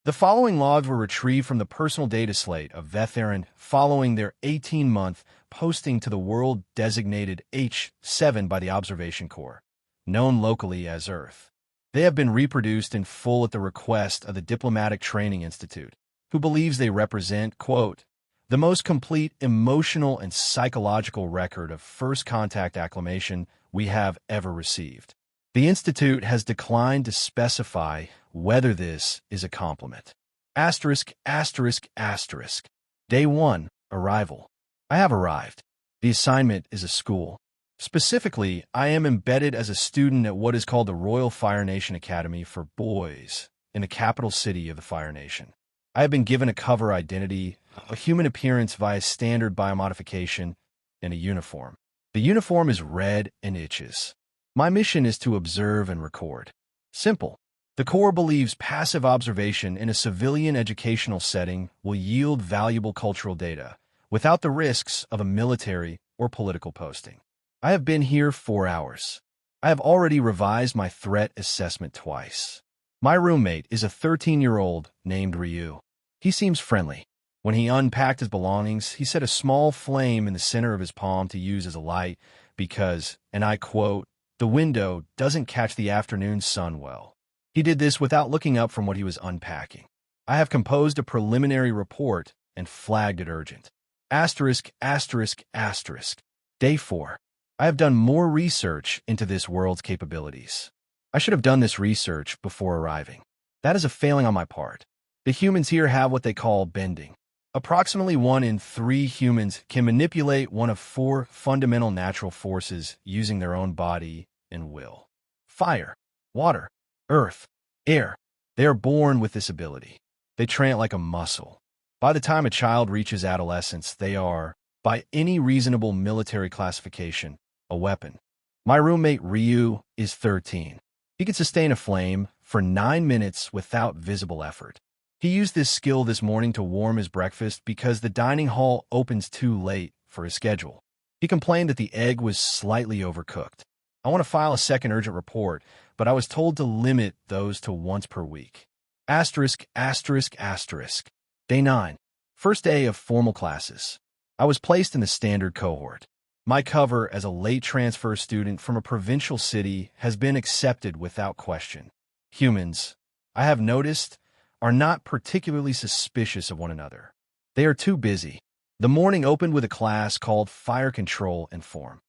The following logs were retrieved from the personal data slate of Veth-Aran following their 18-month posting to the world-designated H7 by the Observation Corps, known locally as Earth. They have been reproduced in full at the request of the Diplomatic Training Institute, who believes they represent, quote, the most complete emotional and psychological record of first contact acclimation we have ever received. The Institute has declined to specify whether this is a compliment. Asterisk, asterisk, asterisk. Day 1, arrival. I have arrived. The assignment is a school. Specifically, I am embedded as a student at what is called the Royal Fire Nation Academy for Boys in the capital city of the Fire Nation. I have been given a cover identity, a human appearance via standard biomodification, and a uniform. The uniform is red and itches. My mission is to observe and record. Simple. The Corps believes passive observation in a civilian educational setting will yield valuable cultural data without the risks of a military or political posting. I have been here 4 hours. I have already revised my threat assessment twice. My roommate is a 13-year-old named Ryu. He seems friendly. When he unpacked his belongings, he set a small flame in the center of his palm to use as a light because, and I quote, the window doesn't catch the afternoon sun well. He did this without looking up from what he was unpacking. I have composed a preliminary report and flagged it urgent. Asterisk, asterisk, asterisk. Day 4. I have done more research into this world's capabilities. I should have done this research before arriving. That is a failing on my part. The humans here have what they call bending. Approximately 1 in 3 humans can manipulate one of 4 fundamental natural forces using their own body and will. Fire, water, earth, air. They are born with this ability. They train it like a muscle. By the time a child reaches adolescence, they are, by any reasonable military classification, a weapon. My roommate Ryu is 13. He can sustain a flame for 9 minutes without visible effort. He used this skill this morning to warm his breakfast because the dining hall opens too late for his schedule. He complained that the egg was slightly overcooked. I want to file a second urgent report, but I was told to limit those to once per week. Asterisk, asterisk, asterisk. Day 9. First day of formal classes. I was placed in the standard cohort. My cover as a late transfer student from a provincial city has been accepted without question. Humans, I have noticed, are not particularly suspicious of one another. They are too busy. The morning opened with a class called Fire Control and Form.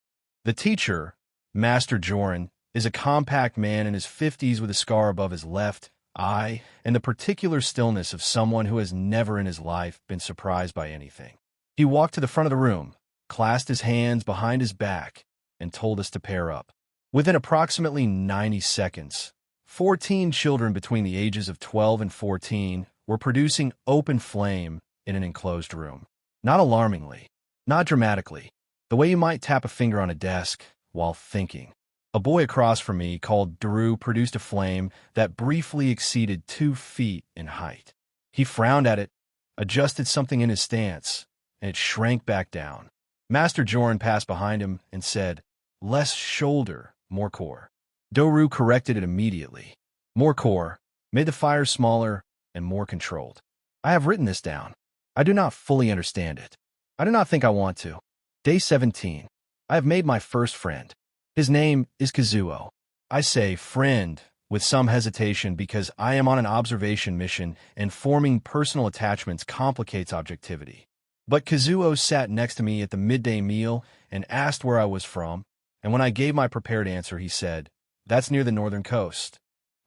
The teacher, Master Joran, is a compact man in his 50s with a scar above his left eye and the particular stillness of someone who has never in his life been surprised by anything. He walked to the front of the room, clasped his hands behind his back, and told us to pair up. Within approximately 90 seconds, 14 children between the ages of 12 and 14 were producing open flame in an enclosed room. Not alarmingly, not dramatically, the way you might tap a finger on a desk while thinking. A boy across from me, called Drew, produced a flame that briefly exceeded 2 feet in height. He frowned at it, adjusted something in his stance, and it shrank back down. Master Joran passed behind him and said, "Less shoulder, more core." Doru corrected it immediately. More core, made the fire smaller and more controlled. I have written this down. I do not fully understand it. I do not think I want to. Day 17. I have made my first friend. His name is Kazuo. I say friend with some hesitation because I am on an observation mission and forming personal attachments complicates objectivity. But Kazuo sat next to me at the midday meal and asked where I was from, and when I gave my prepared answer, he said, "That's near the northern coast,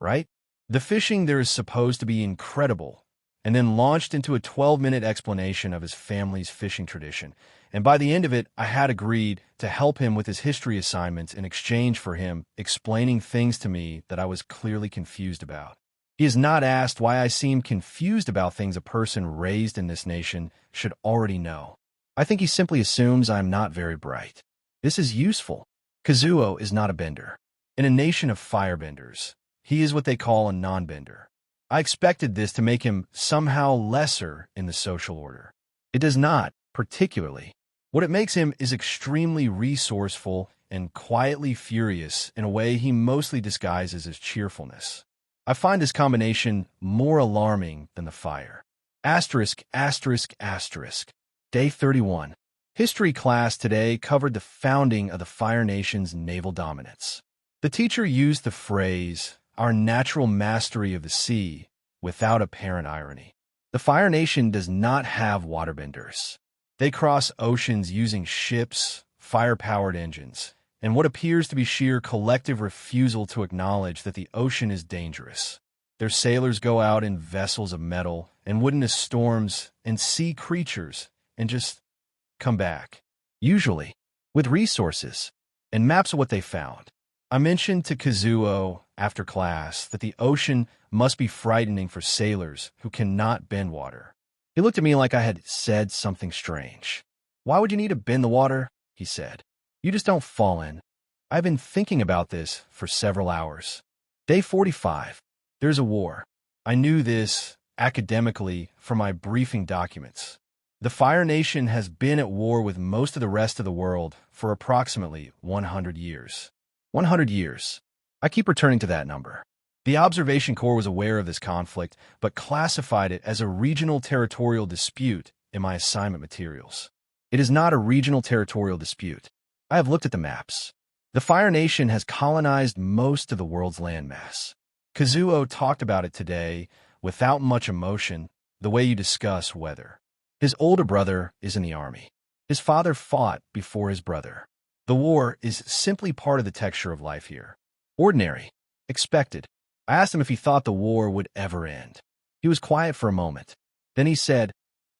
right?" The fishing there is supposed to be incredible, and then launched into a 12-minute explanation of his family's fishing tradition. And by the end of it, I had agreed to help him with his history assignments in exchange for him explaining things to me that I was clearly confused about. He has not asked why I seem confused about things a person raised in this nation should already know. I think he simply assumes I am not very bright. This is useful. Kazuo is not a bender. In a nation of firebenders, he is what they call a non-bender. I expected this to make him somehow lesser in the social order. It does not, particularly. What it makes him is extremely resourceful and quietly furious in a way he mostly disguises as cheerfulness. I find this combination more alarming than the fire. Asterisk, asterisk, asterisk. Day 31. History class today covered the founding of the Fire Nation's naval dominance. The teacher used the phrase, "our natural mastery of the sea," without apparent irony. The Fire Nation does not have waterbenders. They cross oceans using ships, fire-powered engines, and what appears to be sheer collective refusal to acknowledge that the ocean is dangerous. Their sailors go out in vessels of metal and witness storms and see creatures and just come back, usually with resources and maps of what they found. I mentioned to Kazuo after class that the ocean must be frightening for sailors who cannot bend water. He looked at me like I had said something strange. "Why would you need to bend the water?" he said. "You just don't fall in." I've been thinking about this for several hours. Day 45. There's a war. I knew this academically from my briefing documents. The Fire Nation has been at war with most of the rest of the world for approximately 100 years. 100 years. I keep returning to that number. The Observation Corps was aware of this conflict, but classified it as a regional territorial dispute in my assignment materials. It is not a regional territorial dispute. I have looked at the maps. The Fire Nation has colonized most of the world's landmass. Kazuo talked about it today without much emotion, the way you discuss weather. His older brother is in the army. His father fought before his brother. The war is simply part of the texture of life here. Ordinary. Expected. I asked him if he thought the war would ever end. He was quiet for a moment. Then he said,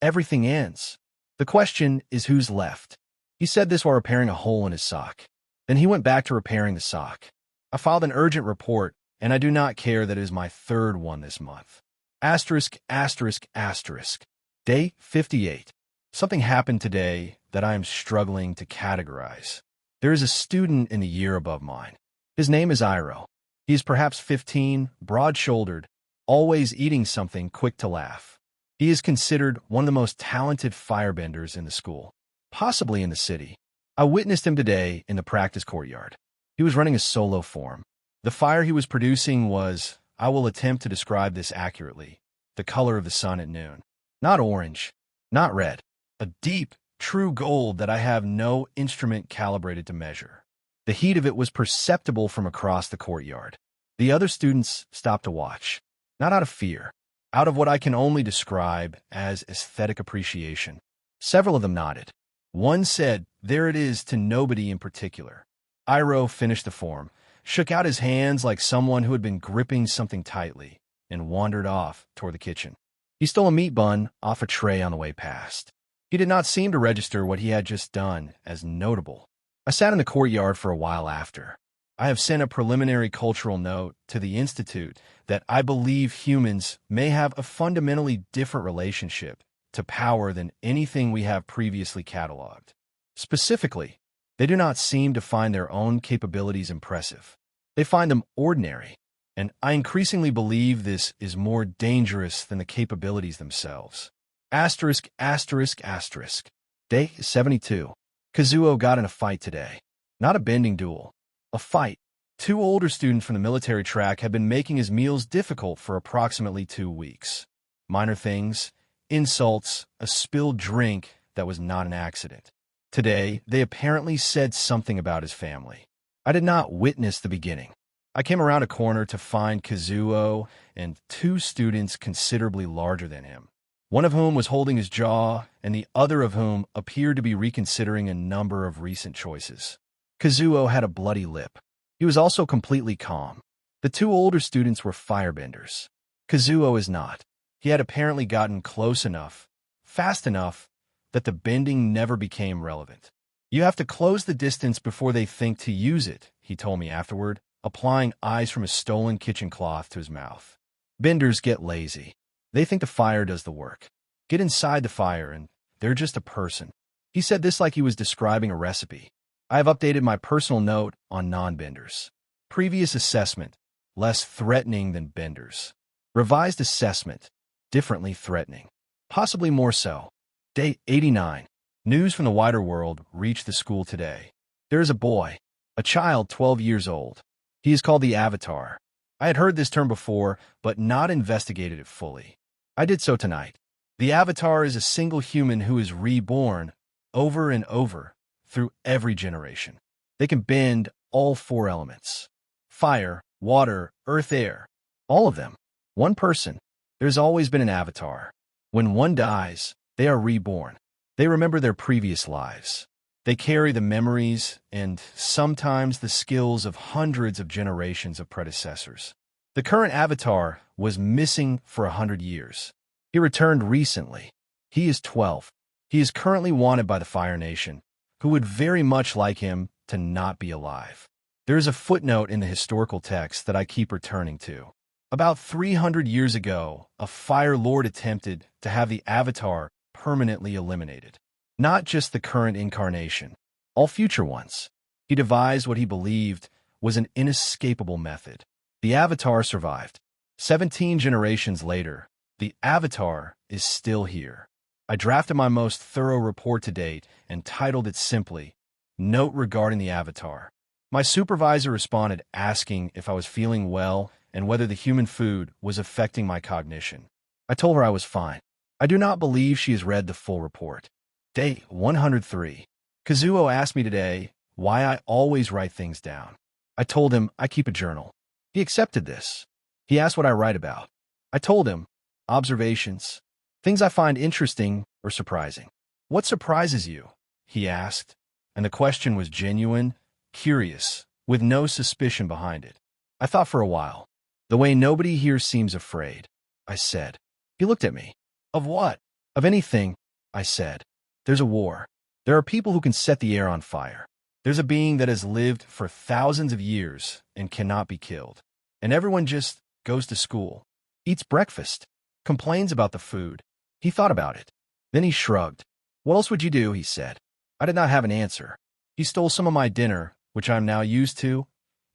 "Everything ends. The question is who's left." He said this while repairing a hole in his sock. Then he went back to repairing the sock. I filed an urgent report, and I do not care that it is my third one this month. Asterisk, asterisk, asterisk. Day 58. Something happened today that I am struggling to categorize. There is a student in the year above mine. His name is Iro. He is perhaps 15, broad-shouldered, always eating something quick to laugh. He is considered one of the most talented firebenders in the school, possibly in the city. I witnessed him today in the practice courtyard. He was running a solo form. The fire he was producing was, I will attempt to describe this accurately, the color of the sun at noon. Not orange, not red, a deep, true gold that I have no instrument calibrated to measure. The heat of it was perceptible from across the courtyard. The other students stopped to watch, not out of fear, out of what I can only describe as aesthetic appreciation. Several of them nodded. One said, "There it is," to nobody in particular. Iro finished the form, shook out his hands like someone who had been gripping something tightly, and wandered off toward the kitchen. He stole a meat bun off a tray on the way past. He did not seem to register what he had just done as notable. I sat in the courtyard for a while after. I have sent a preliminary cultural note to the Institute that I believe humans may have a fundamentally different relationship to power than anything we have previously cataloged. Specifically, they do not seem to find their own capabilities impressive. They find them ordinary, and I increasingly believe this is more dangerous than the capabilities themselves. Asterisk, asterisk, asterisk. Day 72. Kazuo got in a fight today. Not a bending duel. A fight. Two older students from the military track had been making his meals difficult for approximately 2 weeks. Minor things, insults, a spilled drink that was not an accident. Today, they apparently said something about his family. I did not witness the beginning. I came around a corner to find Kazuo and 2 students considerably larger than him, one of whom was holding his jaw and the other of whom appeared to be reconsidering a number of recent choices. Kazuo had a bloody lip. He was also completely calm. The 2 older students were firebenders. Kazuo is not. He had apparently gotten close enough, fast enough, that the bending never became relevant. You have to close the distance before they think to use it, he told me afterward, applying eyes from a stolen kitchen cloth to his mouth. Benders get lazy. They think the fire does the work. Get inside the fire and they're just a person. He said this like he was describing a recipe. I have updated my personal note on non-benders. Previous assessment, less threatening than benders. Revised assessment, differently threatening. Possibly more so. Day 89. News from the wider world reached the school today. There is a boy, a child 12 years old. He is called the Avatar. I had heard this term before, but not investigated it fully. I did so tonight. The avatar is a single human who is reborn over and over through every generation. They can bend all four elements: fire, water, earth, air. All of them. One person. There's always been an avatar. When one dies, they are reborn. They remember their previous lives. They carry the memories and sometimes the skills of hundreds of generations of predecessors. The current avatar was missing for 100 years. He returned recently. He is 12. He is currently wanted by the Fire Nation, who would very much like him to not be alive. There is a footnote in the historical text that I keep returning to. About 300 years ago, a Fire Lord attempted to have the avatar permanently eliminated. Not just the current incarnation, all future ones. He devised what he believed was an inescapable method. The avatar survived. 17 generations later, the avatar is still here. I drafted my most thorough report to date and titled it simply, Note Regarding the Avatar. My supervisor responded asking if I was feeling well and whether the human food was affecting my cognition. I told her I was fine. I do not believe she has read the full report. Day 103. Kazuo asked me today why I always write things down. I told him I keep a journal. He accepted this. He asked what I write about. I told him, observations, things I find interesting or surprising. What surprises you? He asked, and the question was genuine, curious, with no suspicion behind it. I thought for a while. The way nobody here seems afraid, I said. He looked at me. Of what? Of anything, I said. There's a war. There are people who can set the air on fire. There's a being that has lived for thousands of years and cannot be killed. And everyone just goes to school, eats breakfast, complains about the food. He thought about it. Then he shrugged. What else would you do? He said. I did not have an answer. He stole some of my dinner, which I'm now used to,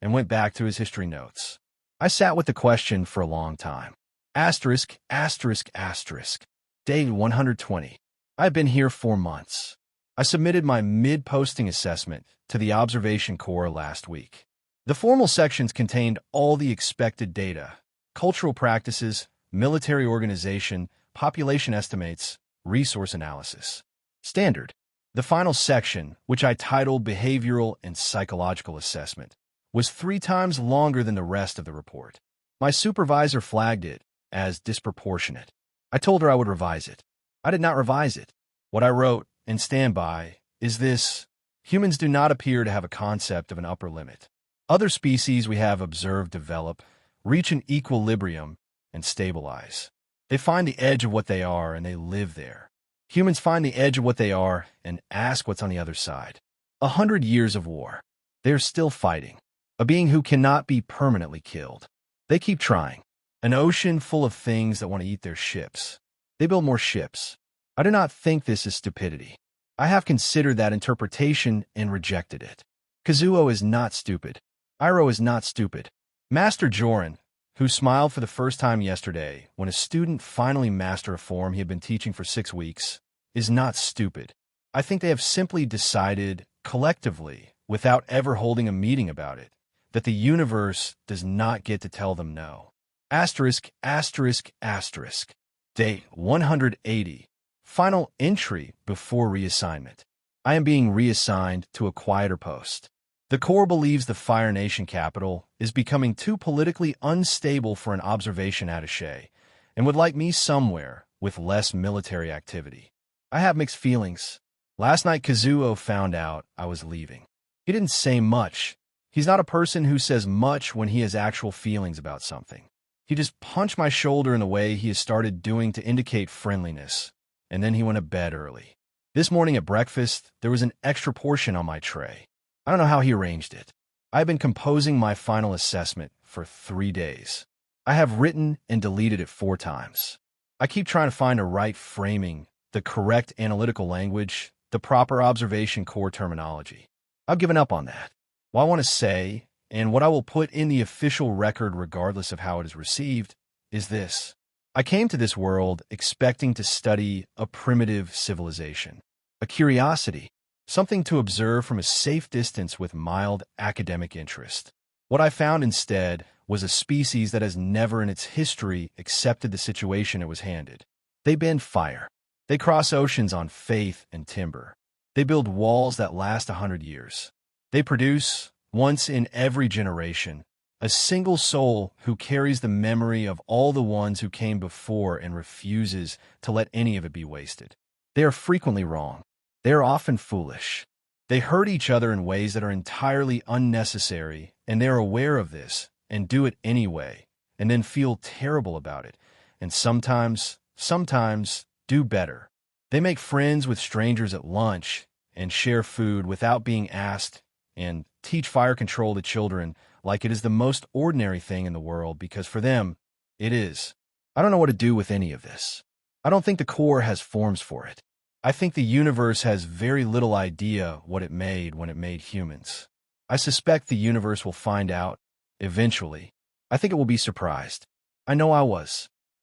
and went back to his history notes. I sat with the question for a long time. Asterisk, asterisk, asterisk. Day 120. I've been here 4 months. I submitted my mid-posting assessment to the Observation Corps last week. The formal sections contained all the expected data: cultural practices, military organization, population estimates, resource analysis. Standard. The final section, which I titled Behavioral and Psychological Assessment, was 3 times longer than the rest of the report. My supervisor flagged it as disproportionate. I told her I would revise it. I did not revise it. What I wrote, and stand by, is this: humans do not appear to have a concept of an upper limit. Other species we have observed develop, reach an equilibrium, and stabilize. They find the edge of what they are, and they live there. Humans find the edge of what they are and ask what's on the other side. 100 years of war. They're still fighting. A being who cannot be permanently killed. They keep trying. An ocean full of things that want to eat their ships. They build more ships. I do not think this is stupidity. I have considered that interpretation and rejected it. Kazuo is not stupid. Iroh is not stupid. Master Joran, who smiled for the first time yesterday when a student finally mastered a form he had been teaching for 6 weeks, is not stupid. I think they have simply decided, collectively, without ever holding a meeting about it, that the universe does not get to tell them no. Asterisk, asterisk, asterisk. Day 180. Final entry before reassignment. I am being reassigned to a quieter post. The Corps believes the Fire Nation capital is becoming too politically unstable for an observation attaché, and would like me somewhere with less military activity. I have mixed feelings. Last night Kazuo found out I was leaving. He didn't say much. He's not a person who says much when he has actual feelings about something. He just punched my shoulder in the way he has started doing to indicate friendliness, and then he went to bed early. This morning at breakfast, there was an extra portion on my tray. I don't know how he arranged it. I've been composing my final assessment for 3 days. I have written and deleted it 4 times. I keep trying to find the right framing, the correct analytical language, the proper observation core terminology. I've given up on that. What I want to say, and what I will put in the official record regardless of how it is received, is this. I came to this world expecting to study a primitive civilization, a curiosity, something to observe from a safe distance with mild academic interest. What I found instead was a species that has never in its history accepted the situation it was handed. They bend fire. They cross oceans on faith and timber. They build walls that last 100 years. They produce, once in every generation, a single soul who carries the memory of all the ones who came before and refuses to let any of it be wasted. They are frequently wrong. They are often foolish. They hurt each other in ways that are entirely unnecessary, and they are aware of this and do it anyway, and then feel terrible about it, and sometimes do better. They make friends with strangers at lunch and share food without being asked and teach fire control to children like it is the most ordinary thing in the world because for them, it is. I don't know what to do with any of this. I don't think the Corps has forms for it. I think the universe has very little idea what it made when it made humans. I suspect the universe will find out, eventually. I think it will be surprised. I know I was.